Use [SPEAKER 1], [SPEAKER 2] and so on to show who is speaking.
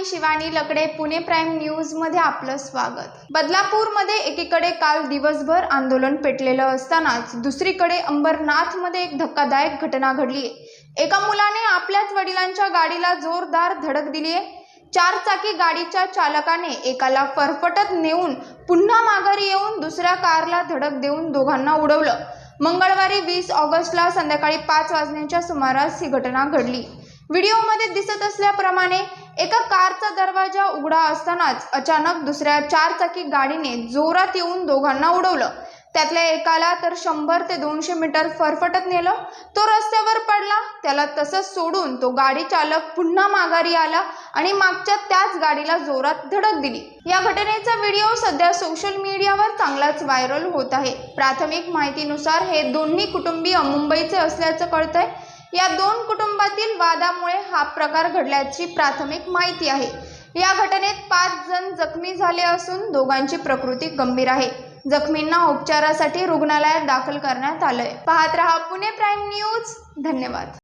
[SPEAKER 1] मी शिवानी लकडे, Pune prime news मध्ये आपलं स्वागत। बदलापूरमध्ये एकीकडे काल दिवसभर आंदोलन पेटलेलं असतानाच दुसरीकडे अंबरनाथमध्ये एक धक्कादायक घटना घडली आहे। एका मुलाने आपल्याच वडिलांच्या गाडीला जोरदार धडक दिली आहे। चारचाकी गाडीच्या चालकाने एकाला फरफटत नेऊन पुन्हा माघारी येऊन दुसऱ्या कारला धडक देऊन दोघांना उडवलं। मंगळवारी 20 ऑगस्टला संध्याकाळी 5 वाजण्याच्या सुमारास ही घटना घडली। व्हिडिओमध्ये दिसत असल्याप्रमाणे एका कारचा दरवाजा उघडा असतानाच अचानक दुसऱ्या चारचाकी गाडीने जोरात येऊन दोघांना उडवलं। त्यातल्या एकाला तर 100 ते 200 मीटर फरफटत नेलं। तो रस्त्यावर पडला। त्याला तसंच सोडून तो गाडी चालक पुन्हा माघारी आला आणि मागच्या त्याच गाडीला जोरात धडक दिली। या घटनेचा व्हिडिओ सध्या सोशल मीडियावर चांगलाच व्हायरल होत आहे। प्राथमिक माहितीनुसार हे दोन्ही कुटुंबीय मुंबईचे असल्याचं कळतंय। या दोन कुटुंबातील वादामुळे हा प्रकार घडल्याची प्राथमिक माहिती आहे। या घटनेत 5 जण जखमी झाले असून दोघांची प्रकृती गंभीर आहे। जखमींना उपचारासाठी रुग्णालयात दाखल करण्यात आलंय। पाहत रहा पुणे प्राईम न्यूज। धन्यवाद।